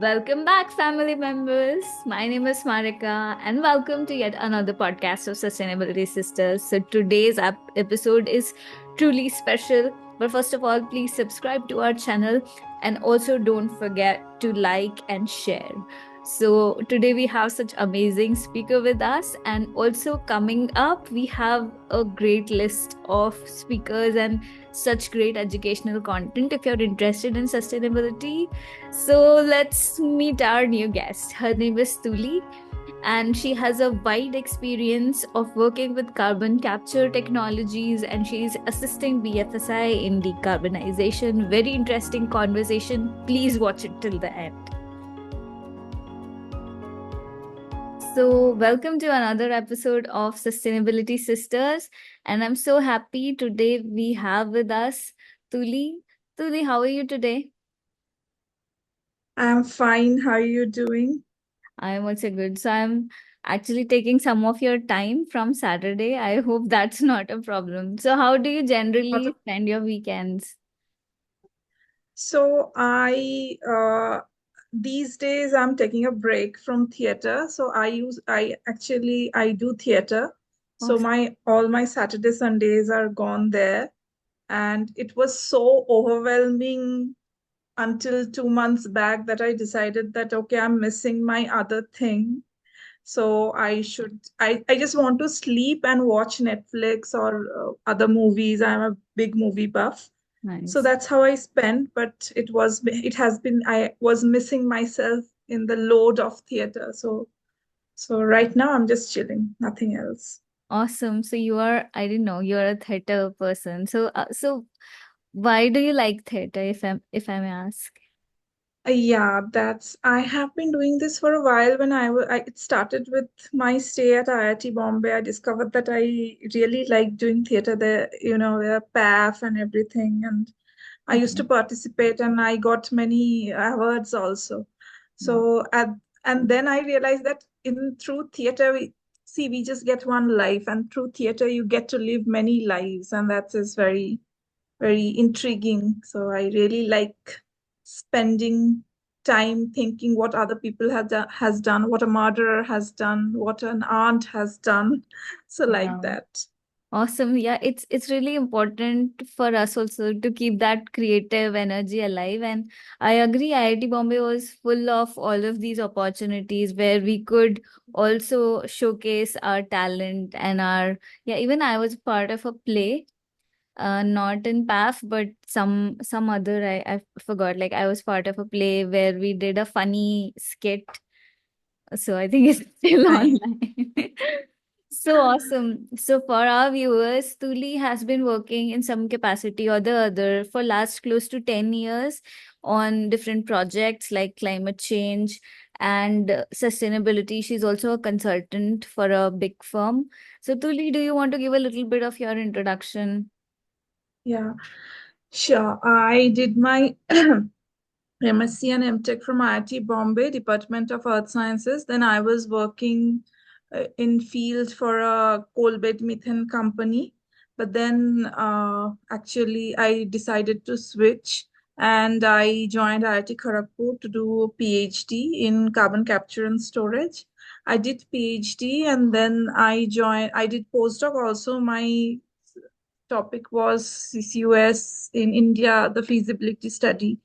Welcome back, family members. My name is Marika, and welcome to yet another podcast of Sustainability Sisters. So, today's episode is truly special. But first of all, please subscribe to our channel and also don't forget to like and share. So, today we have such amazing speaker with us, and also coming up, we have a great list of speakers and such great educational content if you're interested in sustainability. So let's meet our new guest. Her name is Tuli, and she has a wide experience of working with carbon capture technologies, and she's assisting BFSI in decarbonization. Very interesting conversation. Please watch it till the end. So, welcome to another episode of Sustainability Sisters, and I'm so happy today we have with us Tuli. Tuli, how are you today? I'm fine. How are you doing? I'm also good. So I'm actually taking some of your time from Saturday. I hope that's not a problem. So how do you Not generally a- spend your weekends? So these days I'm taking a break from theater. So I do theater. So Awesome. my all my Saturday Sundays are gone there, and it was so overwhelming until 2 months back that I decided that okay, I'm missing my other thing. So I just want to sleep and watch Netflix or other movies. I'm a big movie buff. So Nice. that's how I spent, but it has been, I was missing myself in the load of theater. So right now I'm just chilling, nothing else. Awesome. So you are, I didn't know, you're a theater person. So why do you like theater if I may ask? Yeah, that's I have been doing this for a while. It started with my stay at IIT Bombay. I discovered that I really like doing theater there, the PAF and everything. And I used to Okay. participate and I got many awards also. Wow. So and then I realized that in through theater we just get one life, and through theater you get to live many lives, and that is very, very intriguing. So I really like spending time thinking what other people has done, what a murderer has done, what an aunt has done. So like Wow. that. Awesome. Yeah, it's really important for us also to keep that creative energy alive. And I agree, IIT Bombay was full of all of these opportunities where we could also showcase our talent and our, yeah, even I was part of a play, not in PAF, but some other I forgot. Like I was part of a play where we did a funny skit, so I think it's still Nice. online. So awesome. So for our viewers, Tuli has been working in some capacity or the other for last close to 10 years on different projects like climate change and sustainability. She's also a consultant for a big firm. So Tuli, do you want to give a little bit of your introduction? Yeah, sure. I did my MSc and MTech from IIT Bombay, Department of Earth Sciences. Then I was working in field for a coal bed methane company. But then actually I decided to switch, and I joined IIT Kharagpur to do a PhD in carbon capture and storage. I did PhD, and then I did postdoc also. My topic was CCUS in India, the feasibility study.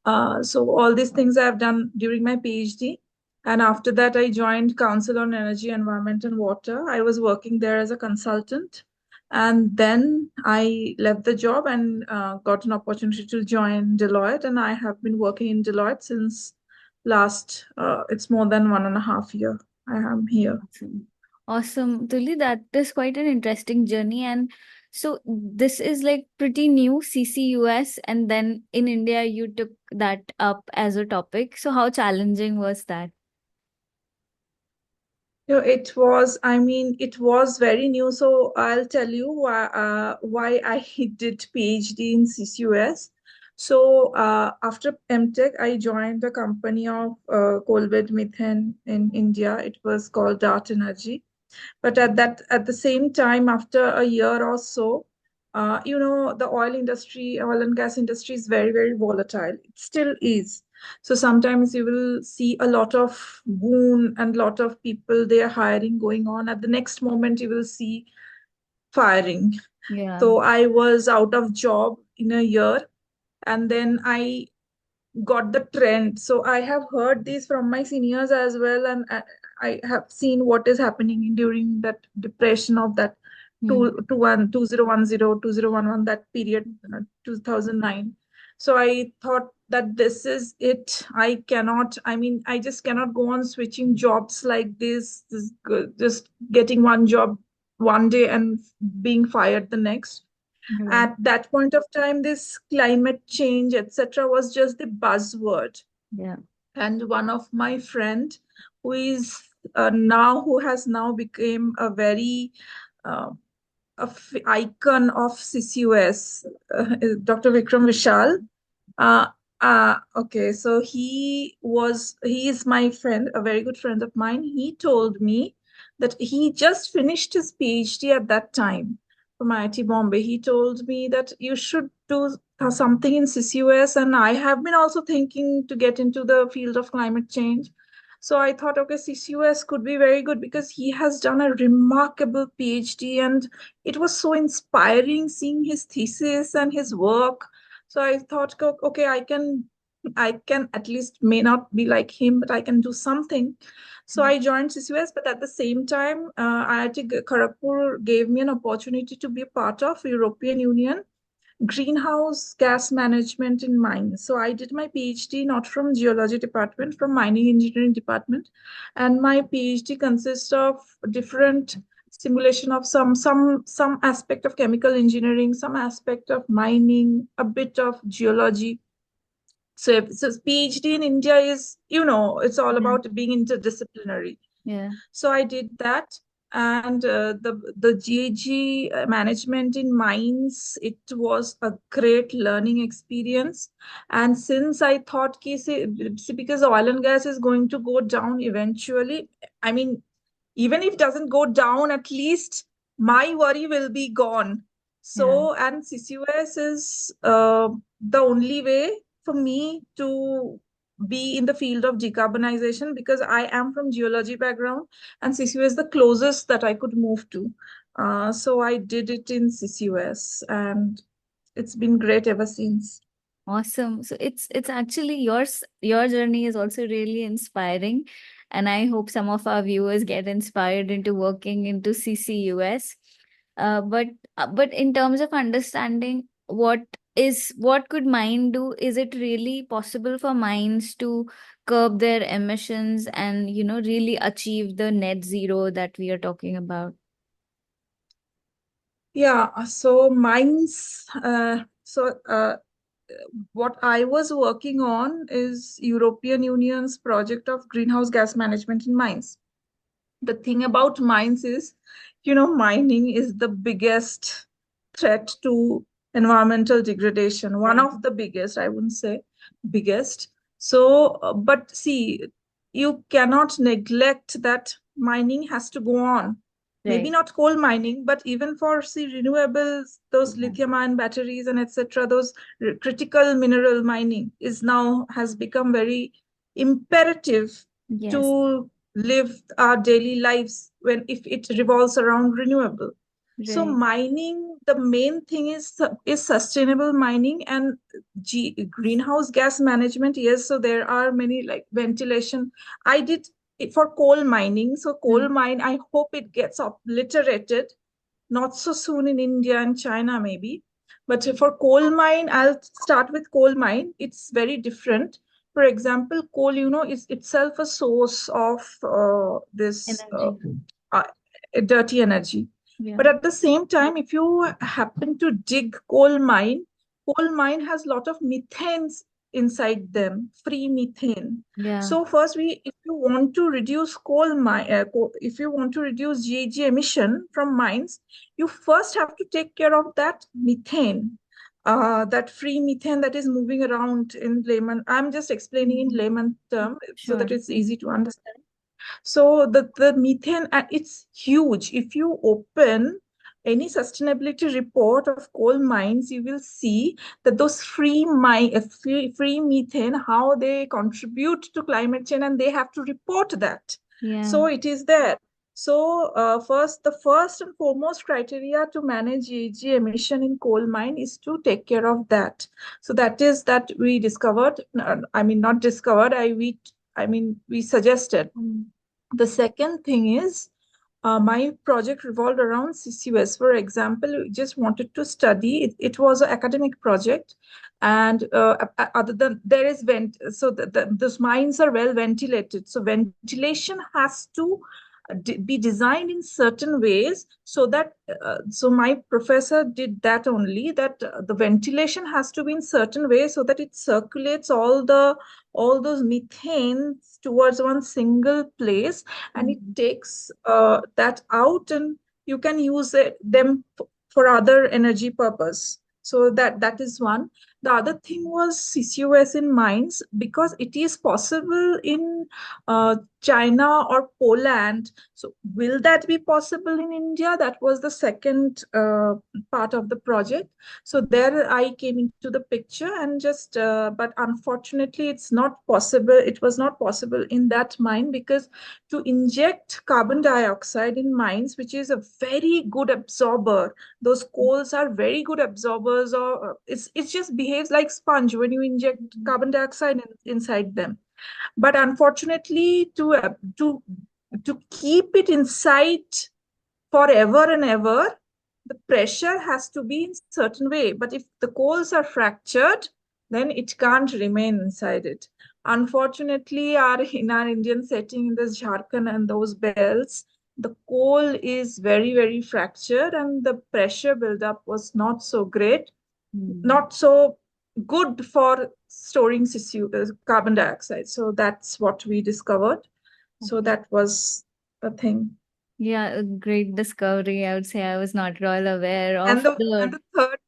So all these things I've done during my PhD. And after that, I joined Council on Energy, Environment and Water. I was working there as a consultant. And then I left the job and got an opportunity to join Deloitte. And I have been working in Deloitte since it's more than 1.5 year. I am here. Awesome. Awesome. Tuli, that is quite an interesting journey. And so this is like pretty new CCUS, and then in India you took that up as a topic. So how challenging was that? It was very new. So I'll tell you why I did PhD in CCUS. So after MTech, I joined a company of coal bed methane in India. It was called Dart Energy. But at the same time, after a year or so, the oil and gas industry is very, very volatile. It still is. So sometimes you will see a lot of goon and lot of people they are hiring going on. At the next moment, you will see firing. Yeah. So I was out of job in a year, and then I got the trend. So I have heard this from my seniors as well, and I have seen what is happening during that depression of that Hmm. 2010 that period, 2009. So I thought that this is it. I cannot. I mean, I just cannot go on switching jobs like this just getting one job one day and being fired the next. Right. At that point of time, this climate change etc was just the buzzword. Yeah. And one of my friend who is now who has now become a very uh, icon of CCUS, Dr. Vikram Vishal. uh, okay, so he is my friend, a very good friend of mine. He told me that he just finished his PhD at that time from IIT Bombay. He told me that you should do something in CCUS, and I have been also thinking to get into the field of climate change. So I thought, okay, CCUS could be very good because he has done a remarkable PhD, and it was so inspiring seeing his thesis and his work. So I thought, okay, I can at least may not be like him, but I can do something. So I joined CCUS, but at the same time, IIT Kharagpur gave me an opportunity to be a part of European Union greenhouse gas management in mines. So I did my PhD not from geology department, from mining engineering department, and my PhD consists of different simulation of some aspect of chemical engineering, some aspect of mining, a bit of geology. So PhD in India is, it's all Yeah. about being interdisciplinary. Yeah. So I did that, and the GAG management in mines. It was a great learning experience. And since I thought, see, because oil and gas is going to go down eventually, I mean, even if it doesn't go down, at least my worry will be gone. Yeah. So, and CCUS is the only way for me to be in the field of decarbonization, because I am from geology background, and CCUS is the closest that I could move to. So I did it in CCUS, and it's been great ever since. Awesome. So it's actually your journey is also really inspiring, and I hope some of our viewers get inspired into working into CCUS. But but in terms of understanding what could mine do, is it really possible for mines to curb their emissions and really achieve the net zero that we are talking about? Yeah, so mines. What I was working on is European Union's project of greenhouse gas management in mines. The thing about mines is, mining is the biggest threat to environmental degradation. One Right. of the biggest, I wouldn't say biggest. So, but see, you cannot neglect that mining has to go on. Maybe Right. not coal mining, but even for, see, renewables, those Yeah. lithium ion batteries and etc., those critical mineral mining is now has become very imperative Yes. to live our daily lives when if it revolves around renewable. So Right. mining, the main thing is sustainable mining and greenhouse gas management. Yes, so there are many like ventilation. I did it for coal mining. So coal Mm. mine, I hope it gets obliterated. Not so soon in India and China maybe. But for coal mine, I'll start with coal mine. It's very different. For example, coal, is itself a source of this Energy. uh, dirty energy. Yeah. But at the same time, if you happen to dig coal mine has a lot of methanes inside them, free methane. Yeah. So first, if you want to reduce if you want to reduce GHG emission from mines, you first have to take care of that methane, that free methane that is moving around in layman. I'm just explaining in Mhm. layman term so Sure. that it's easy to understand. So the methane, it's huge. If you open any sustainability report of coal mines, you will see that those free methane, how they contribute to climate change, and they have to report that. Yeah. So it is there. So the first and foremost criteria to manage GHG emission in coal mine is to take care of that. So that is that we discovered. I mean, not discovered. I mean, we suggested. The second thing is my project revolved around CCUS. For example, we just wanted to study. It was an academic project, and other than there is so those mines are well ventilated. So ventilation has to be designed in certain ways so that so my professor did that only, that the ventilation has to be in certain way so that it circulates all those methane towards one single place, and it Mhm. takes that out, and you can use them for other energy purpose. So that is one. The other thing was CCUS in mines, because it is possible in China or Poland. So will that be possible in India? That was the second part of the project. So there I came into the picture, and just but unfortunately it's not possible. It was not possible in that mine, because to inject carbon dioxide in mines, which is a very good absorber, those coals are very good absorbers, or it just behaves like sponge when you inject carbon dioxide inside them. But unfortunately, to keep it inside forever and ever, the pressure has to be in certain way. But if the coals are fractured, then it can't remain inside it. Unfortunately, in our Indian setting, in this Jharkhand and those belts, the coal is very, very fractured, and the pressure buildup was not so great, Mhm. not so good for storing carbon dioxide. So that's what we discovered. So Okay. that was a thing. Yeah, a great discovery. I would say I was not at all aware And of and the. the third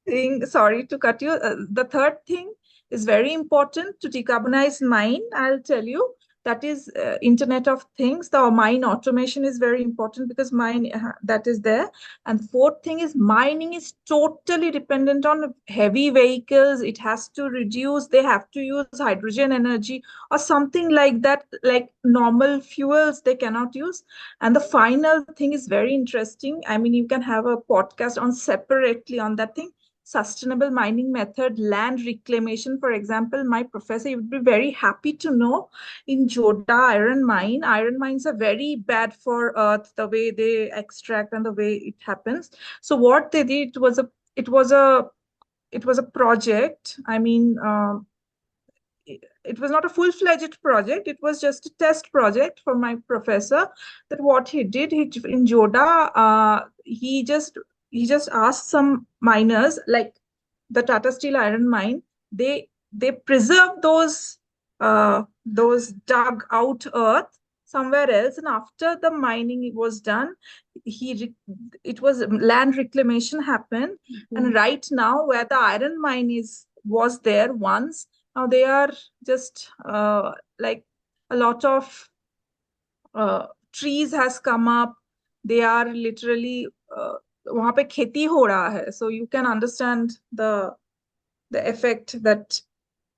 thing, sorry to cut you, the third thing is very important to decarbonize mine. I'll tell you, that is Internet of Things. The mine automation is very important, because mine that is there. And fourth thing is, mining is totally dependent on heavy vehicles. It has to reduce. They have to use hydrogen energy or something like that, like normal fuels they cannot use. And the final thing is very interesting. I mean, you can have a podcast on separately on that thing. Sustainable mining method, land reclamation. For example, my professor, you would be very happy to know, in Joda iron mines are very bad for earth, the way they extract and the way it happens. So what they did was it was a it was a project. I mean, it was not a full-fledged project. It was just a test project for my professor. That what he did, in Joda, he just asked some miners, like the Tata Steel iron mine. They preserved those dug out earth somewhere else, and after the mining was done, it was land reclamation happened. And Okay. right now, where the iron mine is was there once, now they are just like a lot of trees has come up. They are literally वहां पे खेती हो रहा है. So you can understand the effect that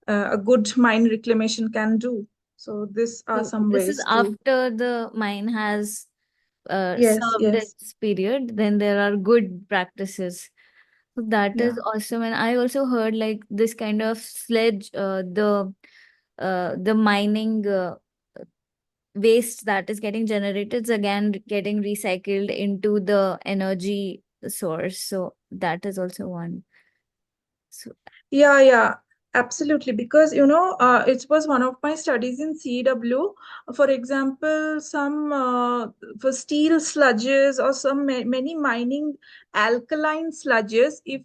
a good mine reclamation can do. So these are So some this is ways to. after the mine has Yes, served yes. its period, then there are good practices. So that is Yeah. awesome. And I also heard like this kind of sledge, the mining waste that is getting generated is again getting recycled into the energy source. So that is also one. So Yeah, yeah, absolutely. Because, it was one of my studies in CW. For example, some for steel sludges, or many mining alkaline sludges. If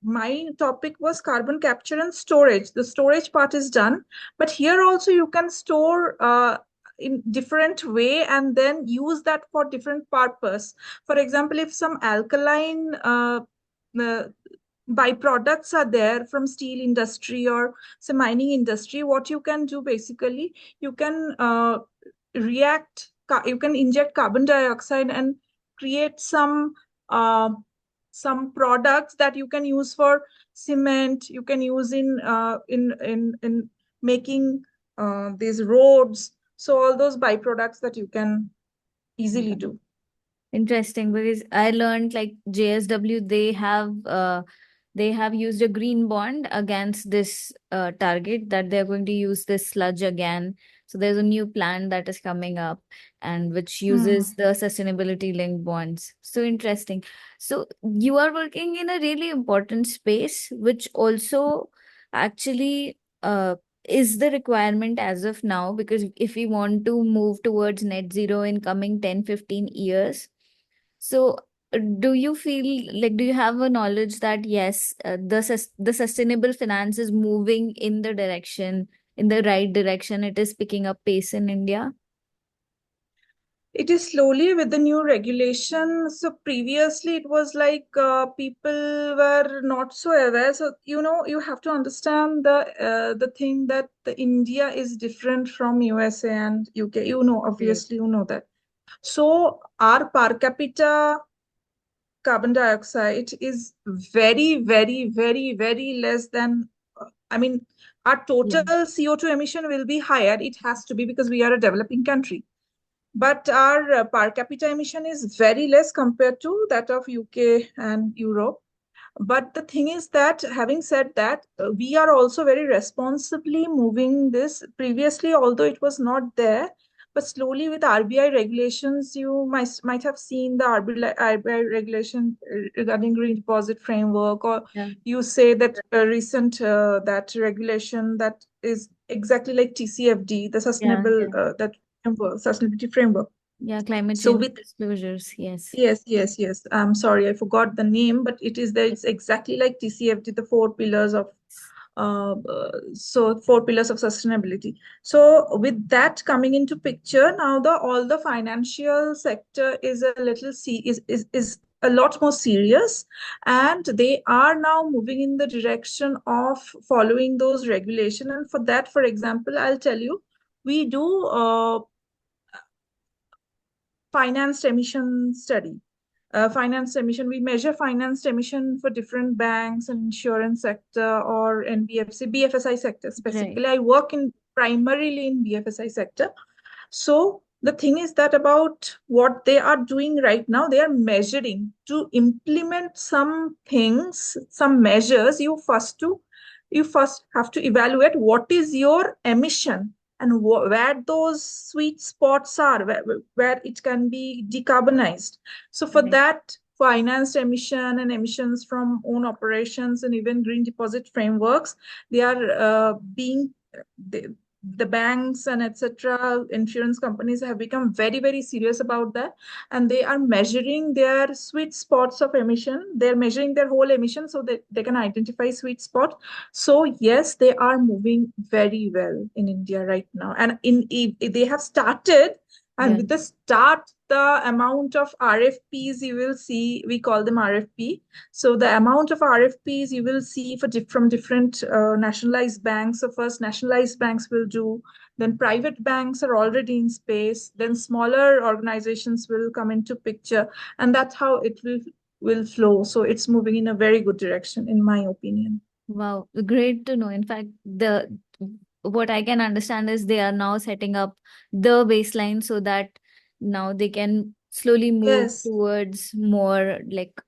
my topic was carbon capture and storage, the storage part is done. But here also you can store in different way, and then use that for different purpose. For example, if some alkaline uh, byproducts are there from steel industry or say mining industry, what you can do basically, you can you can inject carbon dioxide and create some uh, some products that you can use for cement, you can use in making these roads. So all those byproducts that you can easily do. Interesting, because I learned like JSW, they have used a green bond against this target, that they're going to use this sludge again. So there's a new plan that is coming up, and which uses Hmm. the sustainability linked bonds. So interesting. So you are working in a really important space, which also actually is the requirement as of now, because if we want to move towards net zero in coming 10-15 years, so, do you feel like, do you have a knowledge that yes, the sustainable finance is moving in the direction, in the right direction, it is picking up pace in India? It is slowly with the new regulation. So previously it was like people were not so aware. So you have to understand the thing that the India is different from USA and UK. Right. Obviously you know that. So our per capita carbon dioxide is very, very, very, very less than. I mean, our Yeah. total CO2 emission will be higher. It has to be because we are a developing country, but our per capita emission is very less compared to that of UK and Europe. But the thing is that, having said that, we are also very responsibly moving this. Previously, although it was not there, but slowly with RBI regulations, you might have seen the RBI regulation regarding green deposit framework, or Yeah. you say that recent that regulation that is exactly like TCFD, the Yeah. sustainable Yeah. that framework, sustainability framework. Yeah. Climate So change with disclosures. Yes. Yes, yes, yes. I'm sorry, I forgot the name, but it is there. It's exactly like TCFD, the four pillars of four pillars of sustainability. So with that coming into picture, now the all the financial sector is a little is a lot more serious, and they are now moving in the direction of following those regulation. And for that, for example, I'll tell you, we do financed emission study. Financed emission, we measure financed emission for different banks and insurance sector or NBFC, BFSI sector Right. specifically. I work in primarily in BFSI sector. So the thing is that about what they are doing right now, they are measuring to implement some things, some measures. You first have to evaluate what is your emission and where those sweet spots are, where it can be decarbonized. So for Right. that, financed emission and emissions from own operations and even green deposit frameworks, they are being they, the banks and etc. insurance companies have become very, very serious about that, and they are measuring their sweet spots of emission. They're measuring their whole emission so that they can identify sweet spot. So yes, they are moving very well in India right now, and they have started. And Yeah. with the start, the amount of RFPs you will see, we call them RFP. So the amount of RFPs you will see from different nationalized banks. So first, nationalized banks will do. Then private banks are already in space. Then smaller organizations will come into picture, and that's how it will flow. So it's moving in a very good direction, in my opinion. Wow, great to know. In fact, the what I can understand is they are now setting up the baseline so that now they can slowly move Yes. towards more like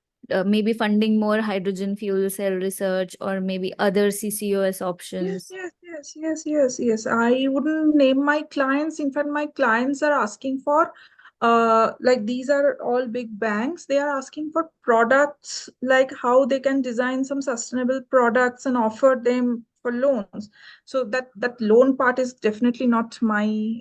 maybe funding more hydrogen fuel cell research, or maybe other CCUS Yes, options. yes, yes, yes, yes, yes. I wouldn't name my clients. In fact, my clients are asking for, like these are all big banks. They are asking for products, like how they can design some sustainable products and offer them for loans. So that loan part is definitely not my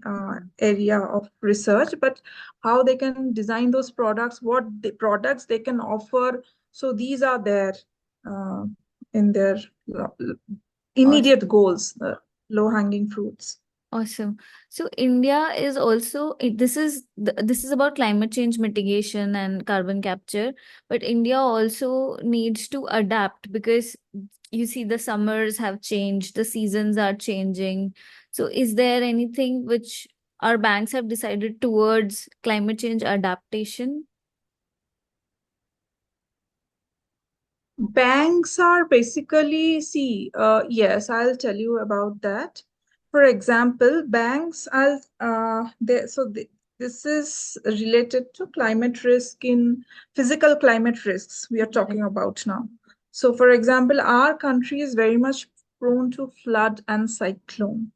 area of research, but how they can design those products, what the products they can offer. So these are there uh, in their immediate Awesome. goals, low hanging fruits. Awesome. So India is also this is about climate change mitigation and carbon capture, but India also needs to adapt, because you see the summers have changed, the seasons are changing. So is there anything which our banks have decided towards climate change adaptation? Banks are basically, see, yes, I'll tell you about that. For example, banks, this is related to climate risk in physical climate risks we are talking Right. about now. So, for example, our country is very much prone to flood and cyclone.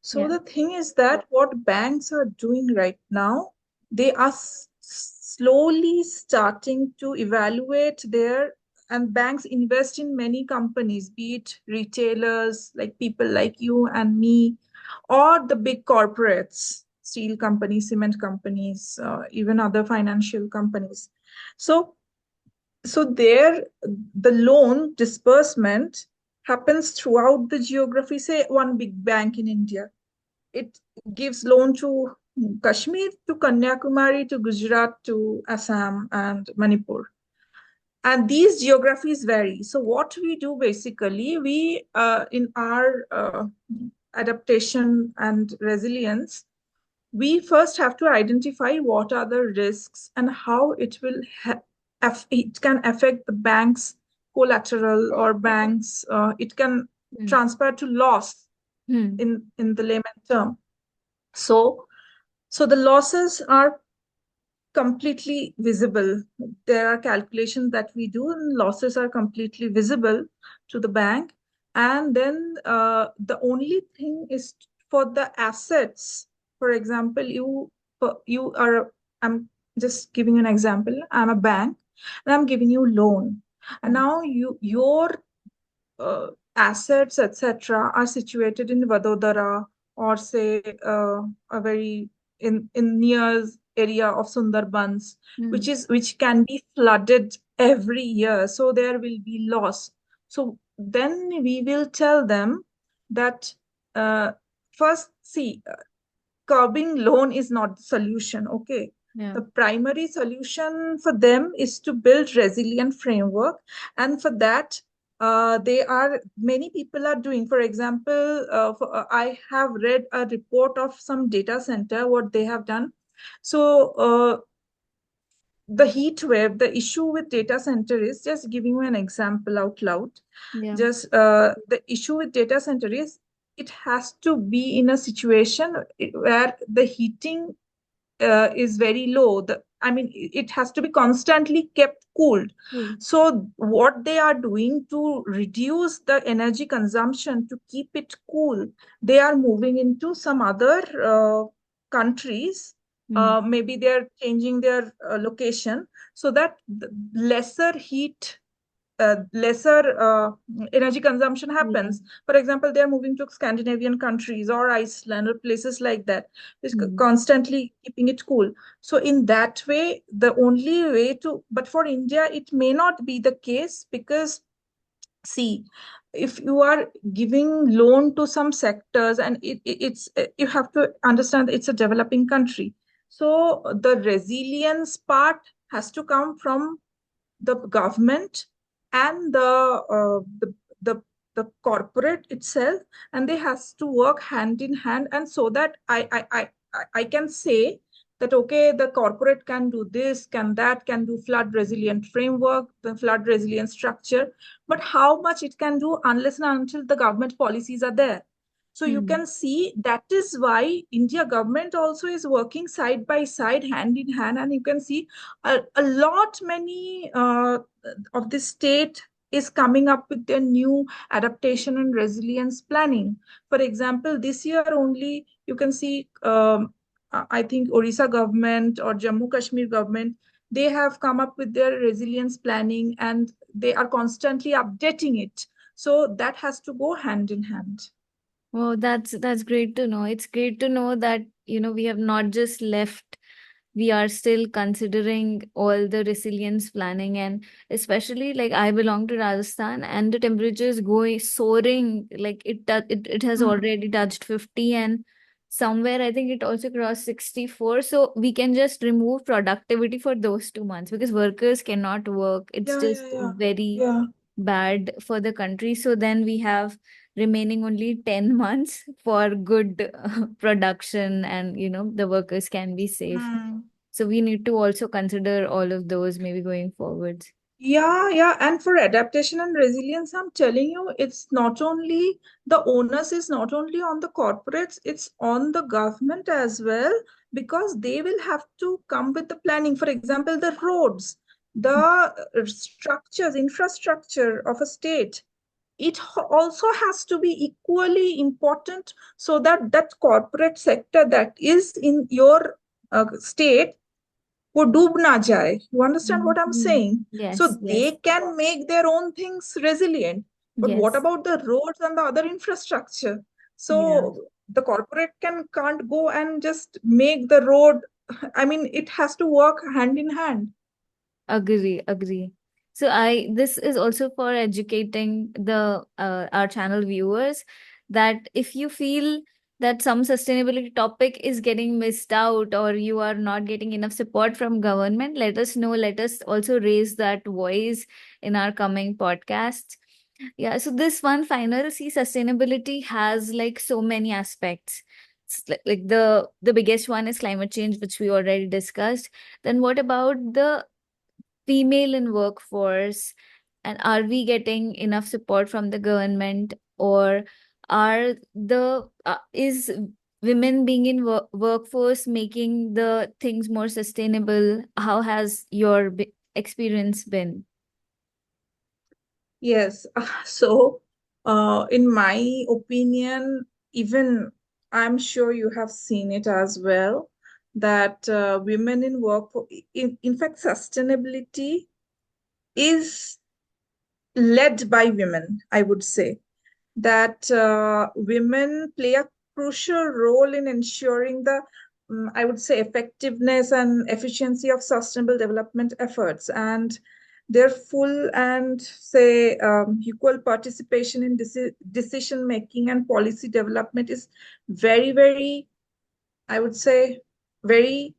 So Yeah. the thing is that what banks are doing right now, they are slowly starting to evaluate their, and banks invest in many companies, be it retailers like people like you and me, or the big corporates, steel companies, cement companies, even other financial companies. So there, the loan disbursement happens throughout the geography. Say one big bank in India, it gives loan to Kashmir, to Kanyakumari, to Gujarat, to Assam and Manipur. And these geographies vary. So what we do basically, we in our adaptation and resilience, we first have to identify what are the risks and how it will it can affect the bank's collateral or banks. It can Hmm. transfer to loss Hmm. in the layman term. So the losses are completely visible. There are calculations that we do, and losses are completely visible to the bank. And then the only thing is for the assets. For example, you are. I'm just giving an example. I'm a bank, and I'm giving you loan. And Hmm. now your assets, etc., are situated in Vadodara, or say a very in near area of Sundarbans, Hmm. which can be flooded every year. So there will be loss. So then we will tell them that uh, first, see, curbing loan is not the solution. Okay, Yeah. the primary solution for them is to build resilient framework, and for that they are many people are doing. For example, I have read a report of some data center, what they have done. So the heat wave, the issue with data center is, just giving you an example out loud, Yeah. just the issue with data center is, it has to be in a situation where the heating is very low. I mean, it has to be constantly kept cooled. Cool. So what they are doing to reduce the energy consumption, to keep it cool, they are moving into some other countries. Hmm. Maybe they are changing their location, so that lesser heat, lesser energy consumption Yeah. happens. For example, they are moving to Scandinavian countries or Iceland or places like that, which Hmm. constantly keeping it cool. So in that way, the only way to, but for India, it may not be the case, because see, if you are giving loan to some sectors, and it's you have to understand it's a developing country. So the resilience part has to come from the government and the the corporate itself, and they has to work hand in hand. And so that I can say that, okay, the corporate can do this, can that, can do flood resilient framework, the flood resilient structure, but how much it can do unless and until the government policies are there. So you Hmm. can see that is why India government also is working side by side, hand in hand. And you can see a lot many of the state is coming up with their new adaptation and resilience planning. For example, this year only, you can see, I think Orissa government or Jammu Kashmir government, they have come up with their resilience planning, and they are constantly updating it. So that has to go hand in hand. Oh, that's great to know. It's great to know that, we have not just left, we are still considering all the resilience planning. And especially, like, I belong to Rajasthan, and the temperature is going soaring, like it has Hmm. already touched 50, and somewhere I think it also crossed 64. So we can just remove productivity for those 2 months because workers cannot work. It's Yeah, yeah, just yeah, very yeah. bad for the country. So then we have remaining only 10 months for good production, and the workers can be safe. Hmm. So we need to also consider all of those maybe going forwards. Yeah. And for adaptation and resilience, I'm telling you, it's not only the onus is not only on the corporates, it's on the government as well, because they will have to come with the planning. For example, the roads, the structures, infrastructure of a state, it also has to be equally important so that that corporate sector that is in your state वो डूब ना जाए. You understand what I'm Mhm. saying? So Yes, they yes, can make their own things resilient. But what yes. about the roads and the other infrastructure? So Yeah. the corporate can't go and just make the road. I mean, it has to work hand in hand. Agree, agree. So I this is also for educating the our channel viewers that if you feel that some sustainability topic is getting missed out or you are not getting enough support from government, let us know. Let us also raise that voice in our coming podcasts. Yeah, so this one final, see, sustainability has like so many aspects. It's like the biggest one is climate change, which we already discussed. Then what about the female in workforce, and are we getting enough support from the government, or are the is women being in workforce making the things more sustainable? How has your experience been? Yes. So, in my opinion, even I'm sure you have seen it as well, that women in work, in fact, sustainability is led by women, I would say, that women play a crucial role in ensuring the, I would say, effectiveness and efficiency of sustainable development efforts. And their full and, say, equal participation in decision making and policy development is very, very, I would say, very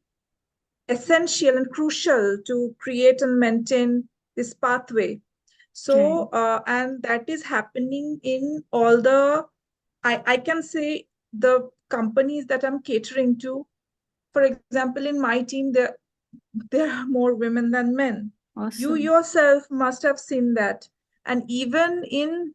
essential and crucial to create and maintain this pathway. Right. So, and that is happening in all the, I can say, the companies that I'm catering to. For example, in my team, there are more women than men. You Awesome. yourself must have seen that. And even in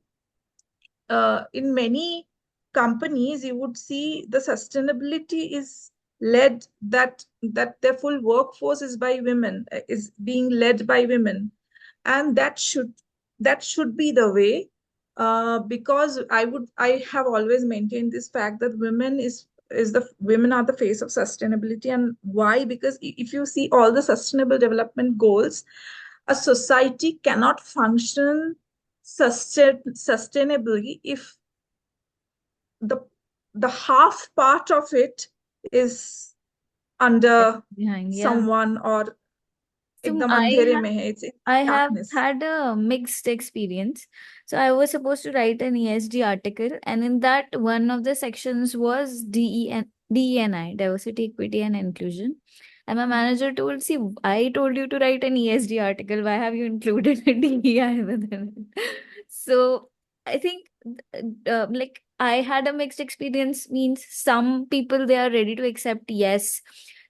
many companies, you would see the sustainability is led, that their full workforce is by women, is being led by women, and that should be the way, because I have always maintained this fact that women are the face of sustainability. And why? Because if you see all the sustainable development goals, a society cannot function sustainably if the the half part of it is under Behind, yeah. someone, or So ekdam andheri mein hai, it's in I have darkness. had a mixed experience. So I was supposed to write an ESG article, and in that one of the sections was DEI, diversity, equity, and inclusion. And my manager told, "See, I told you to write an ESG article. Why have you included DEI within it?" So I think like I had a mixed experience. Means some people they are ready to accept, yes,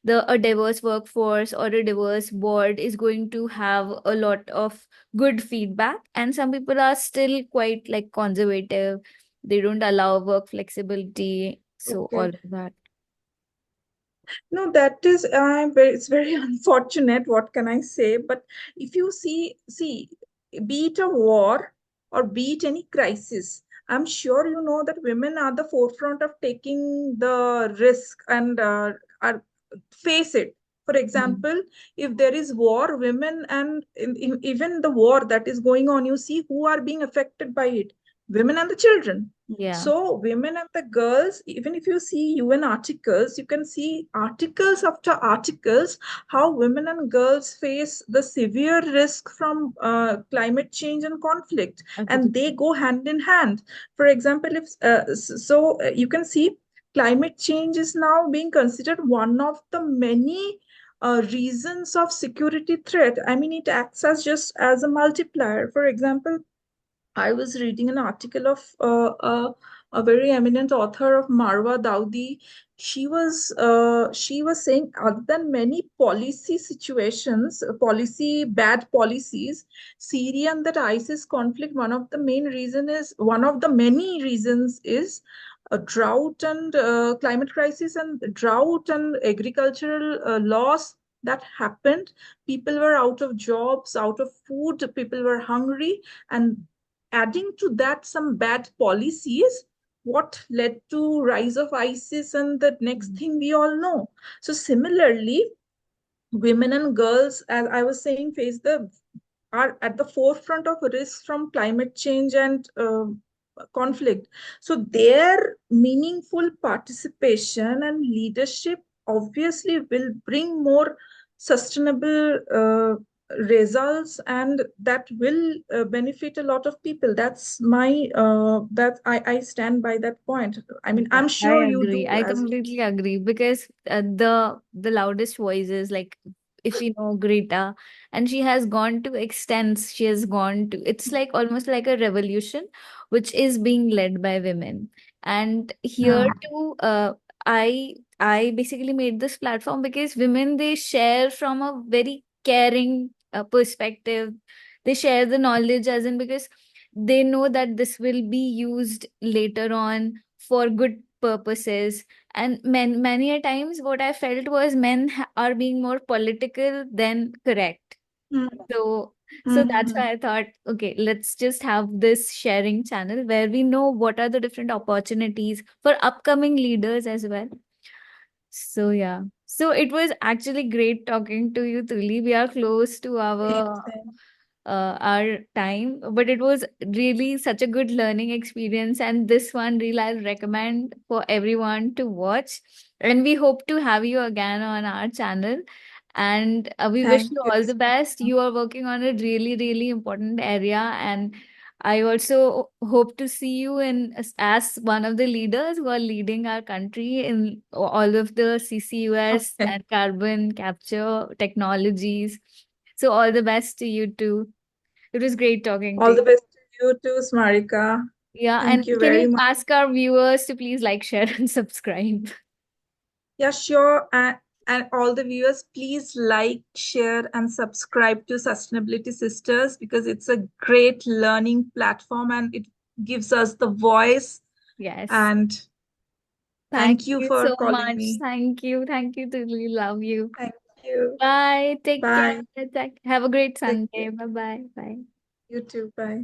the a diverse workforce or a diverse board is going to have a lot of good feedback, and some people are still quite like conservative. They don't allow work flexibility, so all Okay. of that. No, that is, it's very unfortunate. What can I say? But if you see, be it a war or be it any crisis, I'm sure you know that women are the forefront of taking the risk and are face it. For Mm. example, if there is war, women, and even the war that is going on, you see who are being affected by it: women and the children. Yeah. So women and the girls, even if you see UN articles, you can see articles after articles how women and girls face the severe risk from climate change and conflict, and Agreed. they go hand in hand. For example, if you can see climate change is now being considered one of the many reasons of security threat. I mean, it acts as just as a multiplier. For example, I was reading an article of a very eminent author of Marwa Daudi. She was saying, other than many policy situations, policy bad policies, Syria and that ISIS conflict, one of the many reasons is a drought and climate crisis and drought and agricultural loss that happened. People were out of jobs, out of food, people were hungry, and adding to that some bad policies, what led to rise of ISIS and the next thing we all know. So similarly, women and girls, as I was saying, face the are at the forefront of risks from climate change and conflict. So their meaningful participation and leadership obviously will bring more sustainable results, and that will benefit a lot of people. That's my that I stand by that point. I mean, Yeah, I'm I sure you agree. do I as completely agree because the loudest voices, like if you know Greta, and she has gone to extents, she has gone to, it's like almost like a revolution, which is being led by women. And here well. too, I basically made this platform because women, they share from a very caring perspective. They share the knowledge as in because they know that this will be used later on for good purposes. And many a times what I felt was men are being more political than correct. Mm, So that's mm, why I thought, okay, let's just have this sharing channel where we know what are the different opportunities for upcoming leaders as well. So yeah, so it was actually great talking to you, Tuli. We are close to same. our time, but it was really such a good learning experience. And this one reel I'll recommend for everyone to watch. And we hope to have you again on our channel. And we wish Thank you you, all the best. Smita. You are working on a really, really important area. And I also hope to see you in as one of the leaders who are leading our country in all of the CCUS Okay. and carbon capture technologies. So all the best to you too. It was great talking to All you. the best to you too, Smarika. Yeah, and Thank you can very you much. ask our viewers to please like, share, and subscribe? Yeah, sure. And all the viewers, please like, share, and subscribe to Sustainability Sisters because it's a great learning platform and it gives us the voice. Yes. And Thank thank you you for so calling much. me. Thank you. Thank you. Totally love you. Thank you. Bye. Take care. Bye. Have a great Take Sunday. care. Bye bye. Bye. You too. Bye.